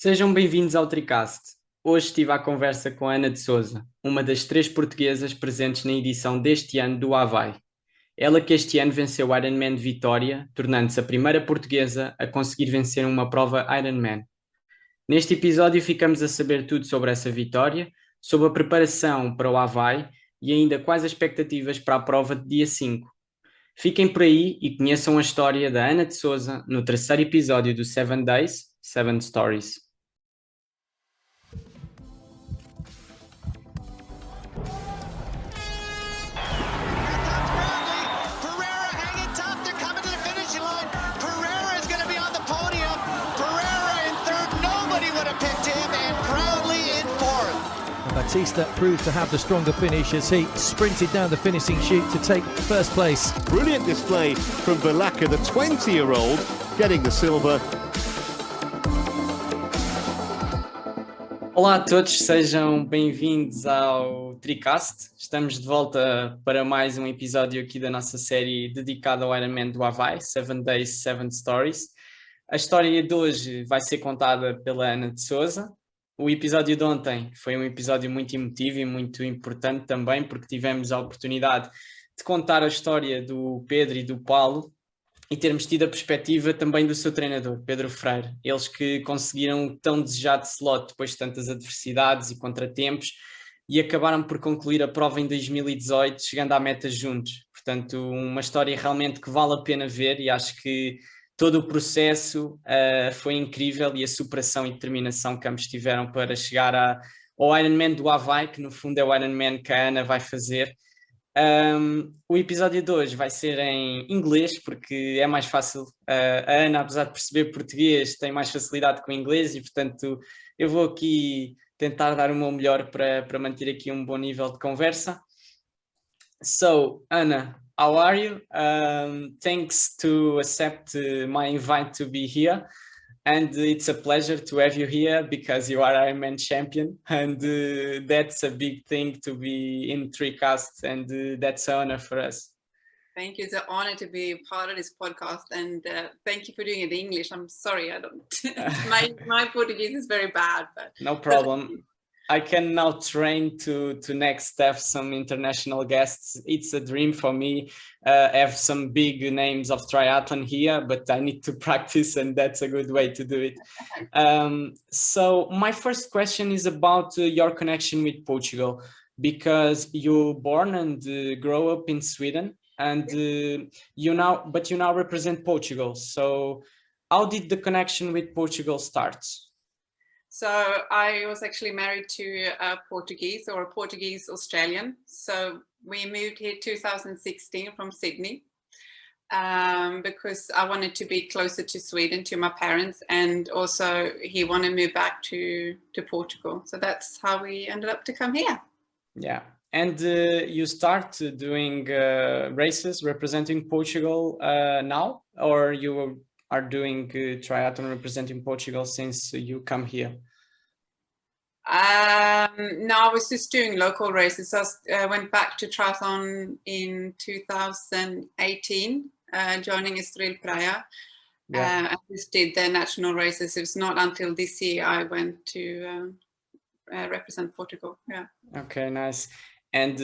Sejam bem-vindos ao Tricast. Hoje estive à conversa com a Hanna de Sousa, uma das 3 portuguesas presentes na edição deste ano do Havaí. Ela que este ano venceu o IRONMAN Vitoria, tornando-se a primeira portuguesa a conseguir vencer uma prova Ironman. Neste episódio ficamos a saber tudo sobre essa vitória, sobre a preparação para o Havaí e ainda quais as expectativas para a prova de dia 5. Fiquem por aí e conheçam a história da Hanna de Sousa no terceiro episódio do 7Days7Stories. Batista proved to have the stronger finish as he sprinted down the finishing chute to take first place. Brilliant display from Balaka, the 20-year-old, getting the silver. Olá a todos, sejam bem-vindos ao Tricast. Estamos de volta para mais um episódio aqui da nossa série dedicada ao Ironman do Havaí, 7Days7Stories. A história de hoje vai ser contada pela Hanna de Sousa. O episódio de ontem foi um episódio muito emotivo e muito importante também, porque tivemos a oportunidade de contar a história do Pedro e do Paulo e termos tido a perspectiva também do seu treinador, Pedro Freire. Eles que conseguiram o tão desejado slot depois de tantas adversidades e contratempos e acabaram por concluir a prova em 2018, chegando à meta juntos. Portanto, uma história realmente que vale a pena ver e acho que todo o processo foi incrível e a superação e determinação que ambos tiveram para chegar ao Ironman do Havaí, que no fundo é o Ironman que a Ana vai fazer. O episódio de hoje vai ser em inglês, porque é mais fácil. A Ana, apesar de perceber português, tem mais facilidade com o inglês e, portanto, eu vou aqui tentar dar o meu melhor para manter aqui um bom nível de conversa. So, Ana, how are you? Thanks to accept my invite to be here. And it's a pleasure to have you here because you are Ironman champion. And that's a big thing to be in Tricast. And that's an honor for us. Thank you. It's an honor to be part of this podcast. And thank you for doing it in English. I'm sorry, I don't. my Portuguese is very bad. But no problem. I can now train to next step some international guests. It's a dream for me. Have some big names of triathlon here, but I need to practice, and that's a good way to do it. So my first question is about your connection with Portugal, because you're born and grow up in Sweden, and you now represent Portugal. So how did the connection with Portugal start? So I was actually married to a Portuguese or a Portuguese Australian. So we moved here 2016 from Sydney because I wanted to be closer to Sweden, to my parents, and also he wanted to move back to Portugal. So that's how we ended up to come here. Yeah. And you start doing races representing Portugal now, or you are doing triathlon representing Portugal since you come here? No, I was just doing local races. I went back to triathlon in 2018, joining Estoril Praia. Yeah. I just did the national races. It was not until this year I went to represent Portugal. Yeah. Okay, nice. And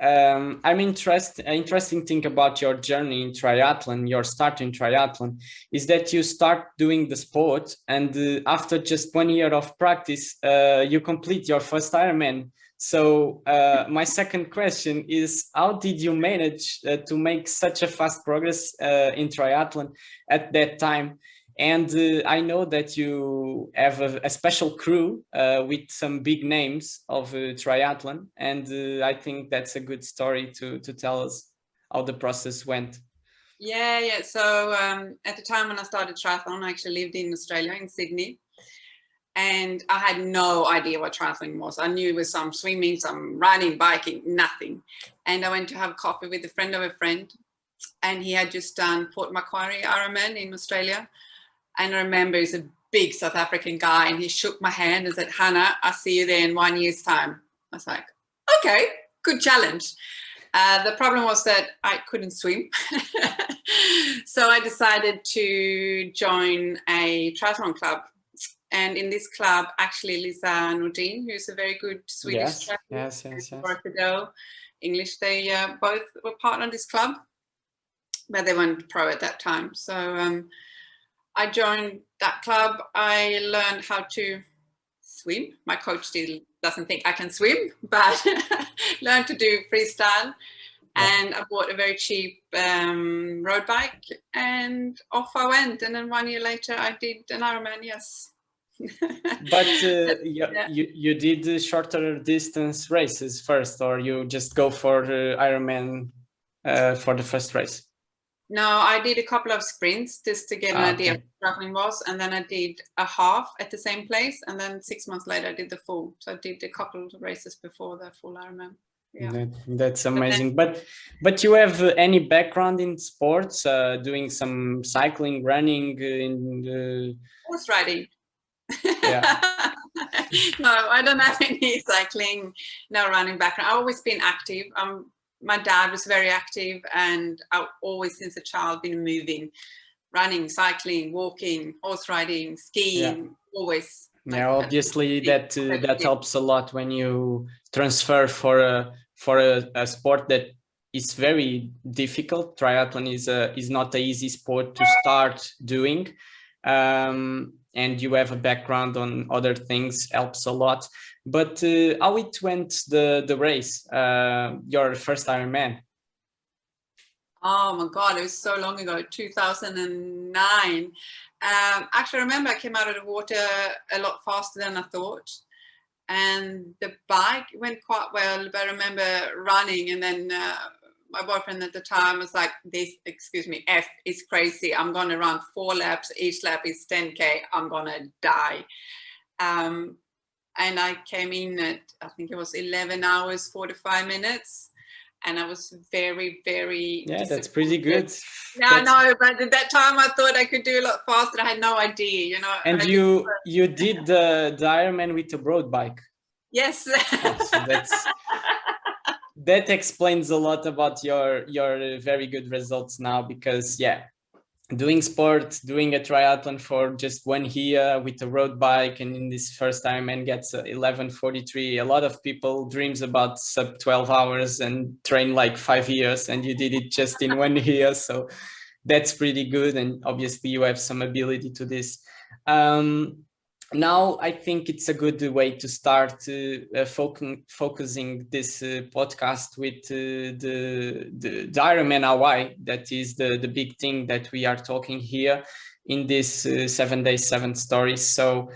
I'm interesting thing about your journey in triathlon, your start in triathlon, is that you start doing the sport and after just 1 year of practice, you complete your first Ironman. So my second question is, how did you manage to make such a fast progress in triathlon at that time? And I know that you have a special crew with some big names of triathlon. And I think that's a good story to tell us how the process went. Yeah. So at the time when I started triathlon, I actually lived in Australia, in Sydney. And I had no idea what triathlon was. I knew it was some swimming, some riding, biking, nothing. And I went to have coffee with a friend of a friend. And he had just done Port Macquarie Ironman in Australia. And I remember he's a big South African guy and he shook my hand and said, "Hanna, I'll see you there in 1 year's time." I was like, okay, good challenge. The problem was that I couldn't swim. So I decided to join a triathlon club And in this club, actually, Lisa Nordin, who's a very good Swedish triathlete, yes. Portugal, English, they both were part of this club, but they weren't pro at that time. So I joined that club. I learned how to swim. My coach still doesn't think I can swim, but learned to do freestyle. And I bought a very cheap road bike, and off I went. And then 1 year later, I did an Ironman. Yes. But you did shorter distance races first, or you just go for Ironman for the first race? No, I did a couple of sprints just to get an idea of what traveling was, and then I did a half at the same place, and then 6 months later I did the full. So I did a couple of races before the full Ironman. Yeah. That's amazing. But you have any background in sports, doing some cycling, running, in horse riding? Yeah. No, I don't have any cycling, no running background. I've always been active. My dad was very active, and I've always since a child been moving, running, cycling, walking, horse riding, skiing, always. Yeah, obviously that helps a lot when you transfer for a sport that is very difficult. Triathlon is not an easy sport to start doing, and you have a background on other things helps a lot. But how it went the race, your first Ironman? Oh my God, it was so long ago, 2009. Actually, I remember I came out of the water a lot faster than I thought. And the bike went quite well, but I remember running, and then my boyfriend at the time was like, F is crazy. I'm going to run 4 laps. Each lap is 10K. I'm going to die. And I came in at, I think it was 11 hours, 45 minutes. And I was very, very that's pretty good. Yeah, I know, but at that time I thought I could do a lot faster. I had no idea, you know. And you did the Ironman with a road bike. Yes. So that explains a lot about your very good results now, because doing sport, doing a triathlon for just 1 year with a road bike, and in this first Ironman gets 11:43. A lot of people dreams about sub 12 hours and train like 5 years, and you did it just in 1 year. So that's pretty good. And obviously you have some ability to this. Now I think it's a good way to start focusing this podcast with the Ironman Hawaii. That is the big thing that we are talking here in this 7Days7Stories. So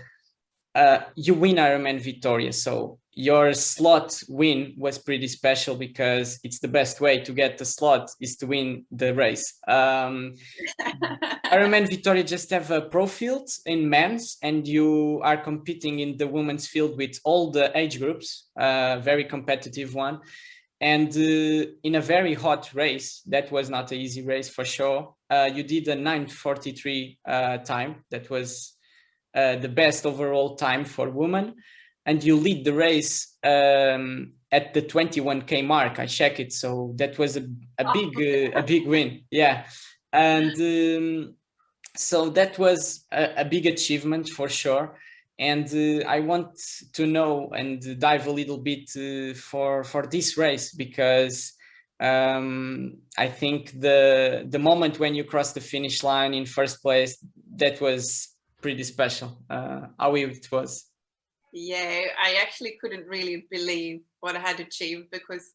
you win Ironman Vitoria. So your slot win was pretty special, because it's the best way to get the slot is to win the race. Ironman Vitoria just have a pro field in men's, and you are competing in the women's field with all the age groups, very competitive one. And in a very hot race, that was not an easy race for sure. You did a 9:43 time. That was the best overall time for women. And you lead the race at the 21K mark. I check it, so that was a big win. Yeah, and so that was a big achievement for sure. And I want to know and dive a little bit for this race, because I think the moment when you crossed the finish line in first place, that was pretty special. How it was. Yeah, I actually couldn't really believe what I had achieved, because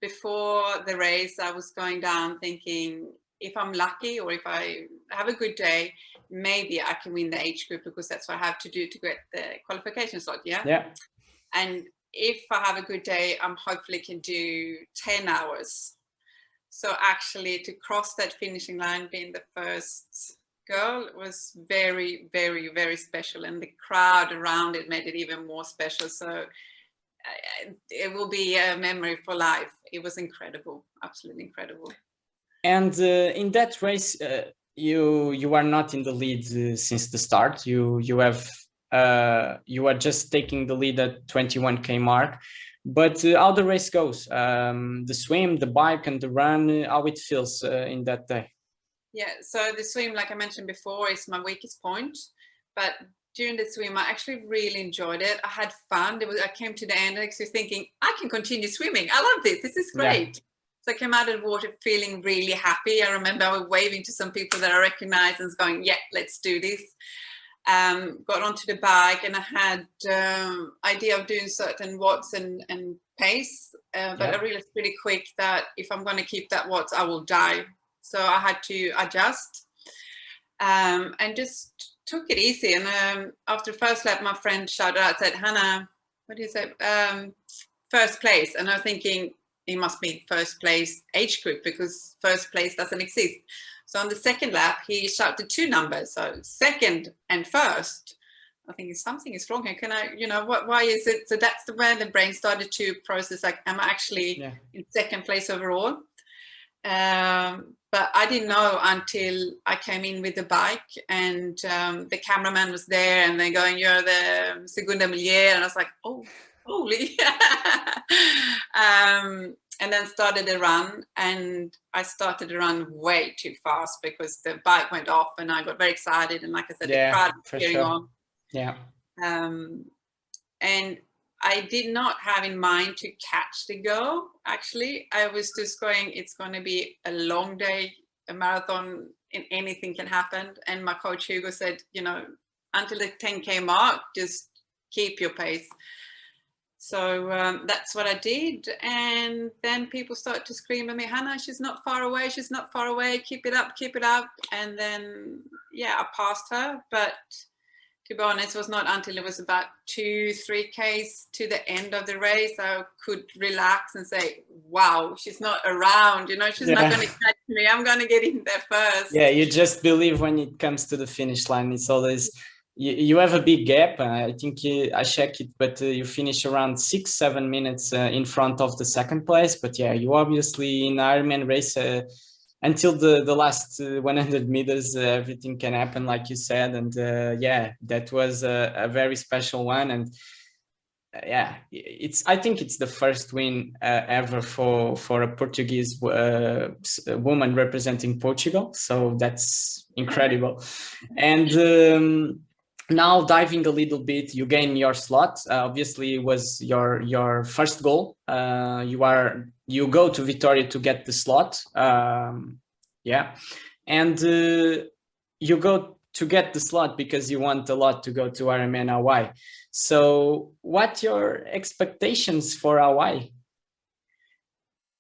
before the race I was going down thinking, if I'm lucky or if I have a good day, maybe I can win the age group, because that's what I have to do to get the qualification slot. Yeah. And if I have a good day, I'm hopefully can do 10 hours. So actually to cross that finishing line, being the first girl, was very, very, very special, and the crowd around it made it even more special. So it will be a memory for life. It was incredible, absolutely incredible. And in that race, you are not in the lead since the start. You are just taking the lead at 21K mark. But how the race goes, the swim, the bike, and the run, how it feels in that day? Yeah, so the swim, like I mentioned before, is my weakest point, but during the swim, I actually really enjoyed it. I had fun. I came to the end actually thinking, I can continue swimming. I love this. This is great. Yeah. So I came out of the water feeling really happy. I remember I was waving to some people that I recognized and was going, yeah, let's do this. Got onto the bike, and I had idea of doing certain watts and pace, but I realized pretty quick that if I'm going to keep that watts, I will die. So I had to adjust and just took it easy. And after the first lap, my friend shouted out, said, Hanna, what do you say? First place. And I was thinking, it must be first place age group, because first place doesn't exist. So on the second lap, he shouted 2 numbers. So second and first. I think something is wrong here. Can I, why is it? So that's when the brain started to process, like, am I actually in second place overall? But I didn't know until I came in with the bike, and the cameraman was there, and they're going, you're the segunda melhor. And I was like, oh, holy. And then started the run, and I started the run way too fast because the bike went off, and I got very excited. And like I said, the crowd was cheering on. Yeah. And I did not have in mind to catch the goal. Actually, I was just going, it's going to be a long day, a marathon, and anything can happen. And my coach Hugo said, until the 10K mark, just keep your pace. So that's what I did. And then people started to scream at me, Hanna, she's not far away. She's not far away. Keep it up, keep it up. And then, I passed her. But to be honest, it was not until it was about 2-3 Ks to the end of the race I could relax and say, wow, she's not around, she's not going to catch me. I'm going to get in there first. Yeah, you just believe when it comes to the finish line. It's always, you have a big gap. I think I check it, but you finish around 6-7 minutes in front of the second place. But yeah, you obviously in Ironman race, until the last 100 meters, everything can happen, like you said. And that was a very special one. And I think it's the first win ever for a Portuguese woman representing Portugal. So that's incredible. And now diving a little bit, you gain your slot. Obviously, it was your first goal. You go to Vitoria to get the slot. And you go to get the slot because you want a lot to go to Ironman Hawaii. So what your expectations for Hawaii?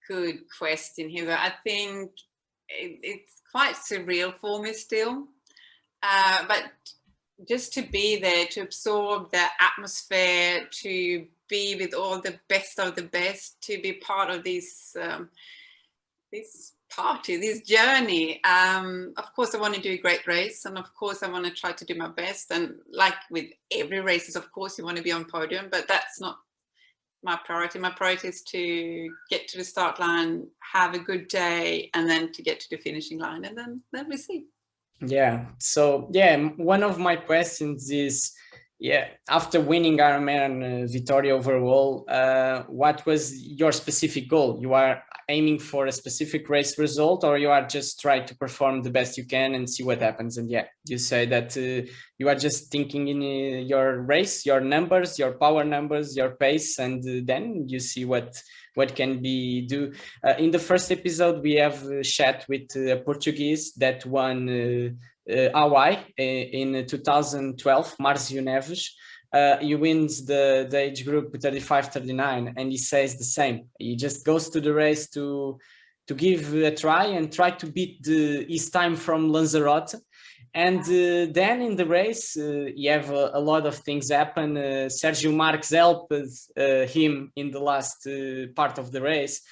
Good question, Hugo. I think it's quite surreal for me still. But just to be there, to absorb the atmosphere, to be with all the best of the best, to be part of this party, this journey. Of course, I want to do a great race, and of course, I want to try to do my best. And like with every race, of course, you want to be on podium, but that's not my priority. My priority is to get to the start line, have a good day, and then to get to the finishing line, and then we see. Yeah. So one of my questions is, after winning Ironman Vitoria overall, what was your specific goal? You are aiming for a specific race result, or you are just trying to perform the best you can and see what happens? And you say that you are just thinking in your race, your numbers, your power numbers, your pace, and then you see what can be do. In the first episode, we have a chat with a Portuguese that won Hawaii in 2012, Márcio Neves. He wins the age group 35-39, and he says the same. He just goes to the race to give a try and try to beat his time from Lanzarote. And then in the race, you have a lot of things happen. Sergio Marques helped him in the last part of the race.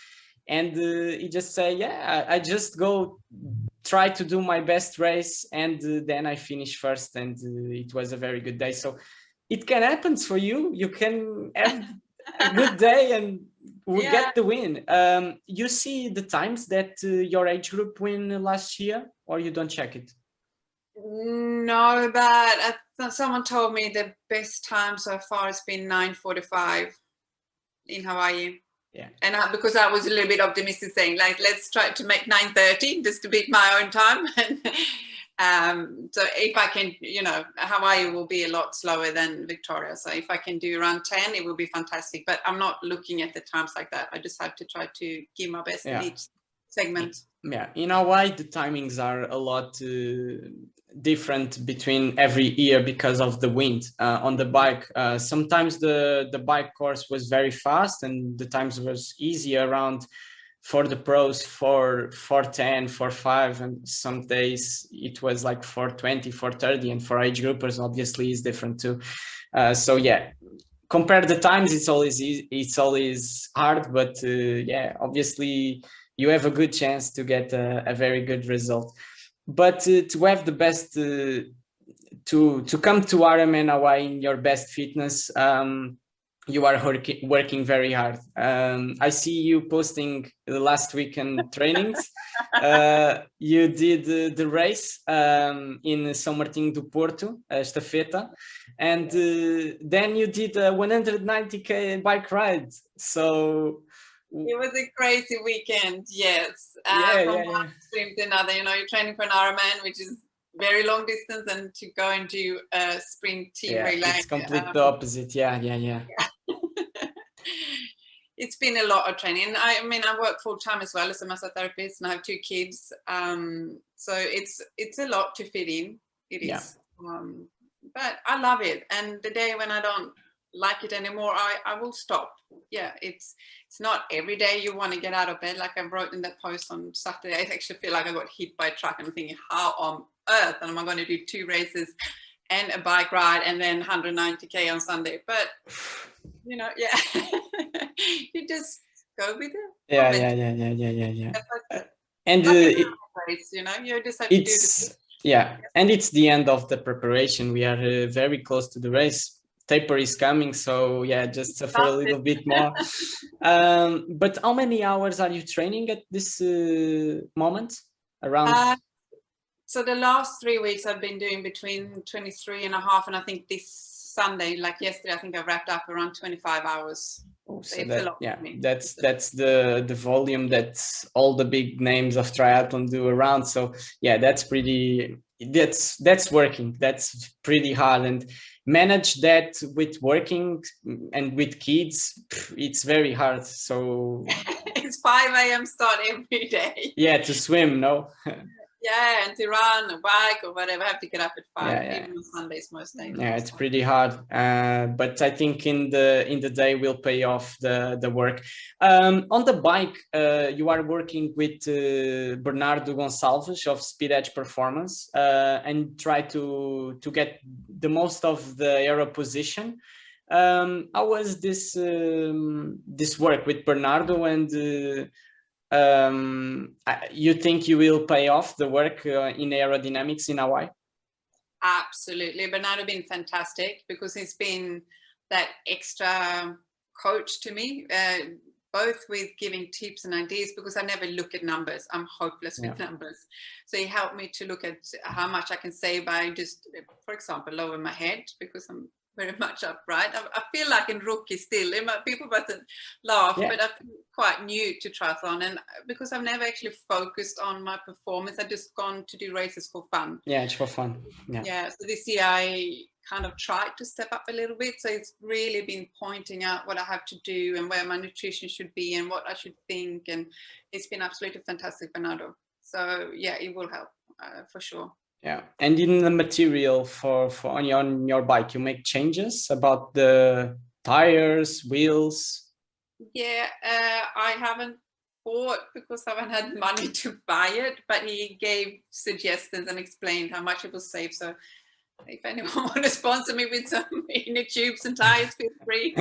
And he just say, I just go try to do my best race, and then I finish first. And it was a very good day. So it can happen for you. You can have a good day and we get the win. You see the times that your age group win last year, or you don't check it? No, but someone told me the best time so far has been 9:45 in Hawaii. Yeah. And because I was a little bit optimistic, saying like, let's try to make 9:30 just to beat my own time. So if I can, Hawaii will be a lot slower than Victoria. So if I can do around 10, it will be fantastic. But I'm not looking at the times like that. I just have to try to give my best in each segment. Yeah, in Hawaii, the timings are a lot different between every year because of the wind on the bike. Sometimes the bike course was very fast and the times was easy around for the pros 4:10, 4:05, and some days it was like 4:20, 4:30, and for age groupers obviously is different too. So yeah, compare the times, it's always hard, but obviously you have a good chance to get a very good result. But to have the best, to come to Ironman Hawaii in your best fitness, you are working very hard. I see you posting the last weekend trainings. You did the race in São Martinho do Porto, estafeta, and then you did a 190k bike ride. So it was a crazy weekend, yes. From one extreme to another, you're training for an Ironman, which is very long distance, and to go and do a sprint team relay. It's completely the opposite. Yeah. It's been a lot of training. I work full time as well as a massage therapist, and I have 2 kids. So it's a lot to fit in. It is. But I love it. And the day when I don't like it anymore, I will stop. Yeah, it's not every day you want to get out of bed. Like I wrote in that post on Saturday, I actually feel like I got hit by a truck. I'm thinking, how on earth am I going to do 2 races and a bike ride and then 190k on Sunday? But you just go with it. Yeah. And you just have to do this. Yeah, and it's the end of the preparation. We are very close to the race. Taper is coming, so just suffer a little bit more. But how many hours are you training at this moment? Around. So the last 3 weeks I've been doing between 23 and a half, and I think this Sunday, like yesterday, I think I wrapped up around 25 hours. So it's a lot for me. That's the volume that all the big names of triathlon do around. So that's working. That's pretty hard, and manage that with working and with kids, it's very hard. So it's 5 a.m. start every day. Yeah, to swim, no? Yeah, and to run or bike or whatever, I have to get up at 5, even on Sundays most days. Yeah, it's pretty hard. But I think in the day will pay off the work. On the bike, you are working with Bernardo Gonçalves of Speed Edge Performance and try to get the most of the aero position. How was this work with Bernardo, and you think you will pay off the work in aerodynamics in Hawaii? Absolutely. Bernardo been fantastic because he's been that extra coach to me, both with giving tips and ideas, because I never look at numbers. I'm hopeless with numbers. So he helped me to look at how much I can save by just, for example, lower my head, because I'm very much upright. I feel like in rookie still. People mustn't laugh, but I feel quite new to triathlon, and because I've never actually focused on my performance, I've just gone to do races for fun. Yeah, it's for fun. Yeah. So this year I kind of tried to step up a little bit. So it's really been pointing out what I have to do and where my nutrition should be and what I should think, and it's been absolutely fantastic, Bernardo. So it will help for sure. Yeah, and in the material for on your bike, you make changes about the tires, wheels. Yeah, I haven't bought because I haven't had money to buy it, but he gave suggestions and explained how much it will save. So if anyone want to sponsor me with some inner tubes and tires, feel free.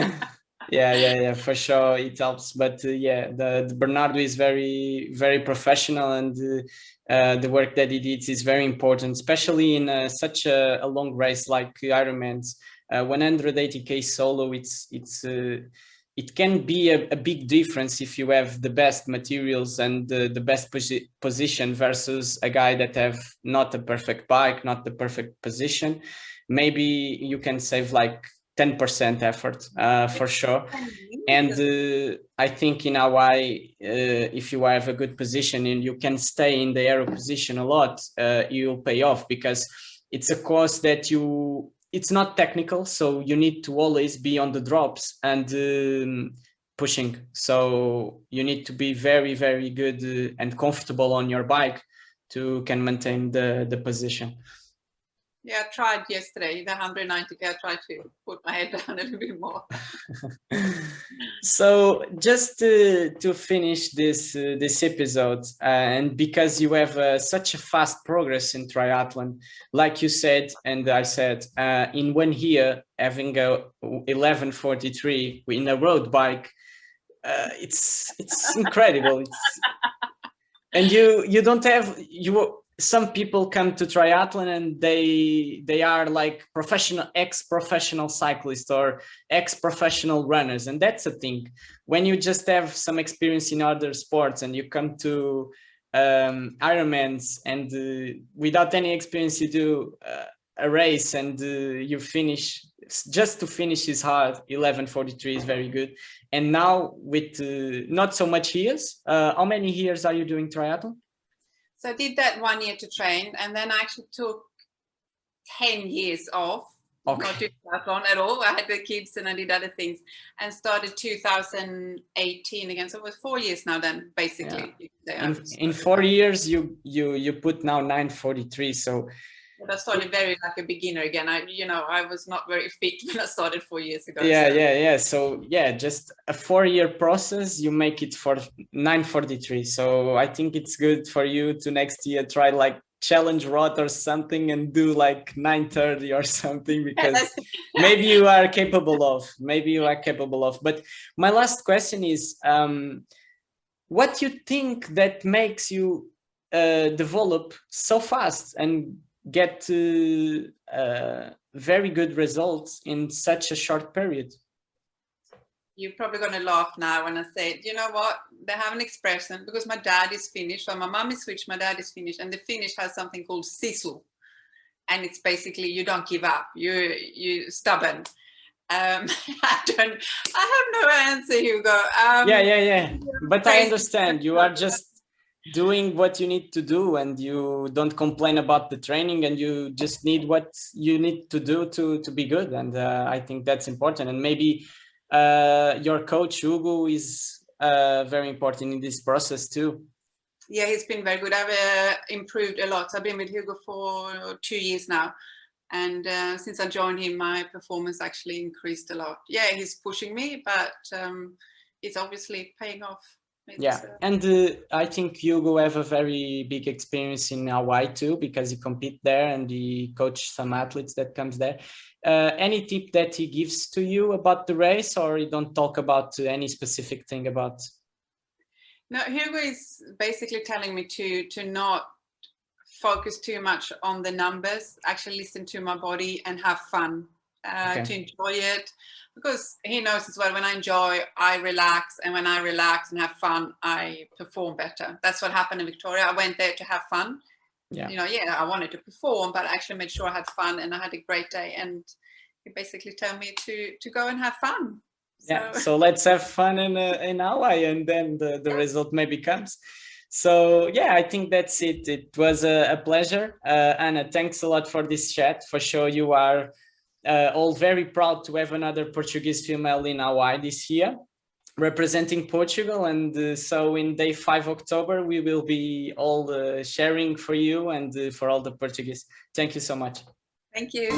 Yeah, for sure, it helps. But the Bernardo is very, very professional, and the work that he did is very important, especially in such a long race like Ironman's. 180k solo, it can be a big difference if you have the best materials and the best position versus a guy that have not a perfect bike, not the perfect position. Maybe you can save like 10% effort for sure. And I think in Hawaii, if you have a good position and you can stay in the aero position a lot, you'll pay off, because it's a course that it's not technical, so you need to always be on the drops and pushing. So you need to be very, very good and comfortable on your bike to can maintain the position. Yeah, I tried yesterday, the 190K, I tried to put my head down a little bit more. So just to finish this episode, and because you have such a fast progress in triathlon, like you said, and I said, in 1 year, having a 11:43 in a road bike, it's incredible. And you don't have some people come to triathlon and they are like ex-professional cyclists or ex-professional runners, and that's a thing. When you just have some experience in other sports and you come to Ironmans and without any experience you do a race and you finish, just to finish is hard. 11:43 is very good. And now with not so much years, how many years are you doing triathlon? So I did that 1 year to train, and then I actually took 10 years off, not doing triathlon at all. I had the kids and I did other things, and started 2018 again. So it was 4 years now then, basically. Yeah. In 4 years, you put now 9:43. So but I started very like a beginner again. I was not very fit when I started 4 years ago. Yeah. So yeah, just a 4-year process, you make it for 9:43. So I think it's good for you to next year try like challenge rot or something and do like 9:30 or something, because maybe you are capable of. But my last question is, what you think that makes you develop so fast and get very good results in such a short period? You're probably going to laugh now when I say, you know what, they have an expression, because my dad is Finnish, so my mom is Swedish, my dad is Finnish, and the Finnish has something called sisu, and it's basically you don't give up, you're stubborn. I have no answer, Hugo. Yeah, but I understand you are just doing what you need to do and you don't complain about the training, and you just need what you need to do to be good. And I think that's important. And maybe your coach Hugo is very important in this process too. Yeah, he's been very good. I've improved a lot. I've been with Hugo for 2 years now, and since I joined him, my performance actually increased a lot. Yeah, he's pushing me, but it's obviously paying off. And I think Hugo have a very big experience in Hawaii too, because he compete there and he coach some athletes that comes there. Any tip that he gives to you about the race, or you don't talk about any specific thing about? No, Hugo is basically telling me to not focus too much on the numbers, actually listen to my body and have fun, to enjoy it. Because he knows as well, when I enjoy, I relax, and when I relax and have fun, I perform better. That's what happened in Victoria. I went there to have fun. I wanted to perform, but I actually made sure I had fun and I had a great day. And he basically told me to go and have fun. So let's have fun in Hawaii, and then the result maybe comes. So yeah, I think that's it. It was a pleasure. Anna, thanks a lot for this chat. For sure, you are all very proud to have another Portuguese female in Hawaii this year, representing Portugal. And so in day 5 October, we will be all sharing for you and for all the Portuguese. Thank you so much. Thank you.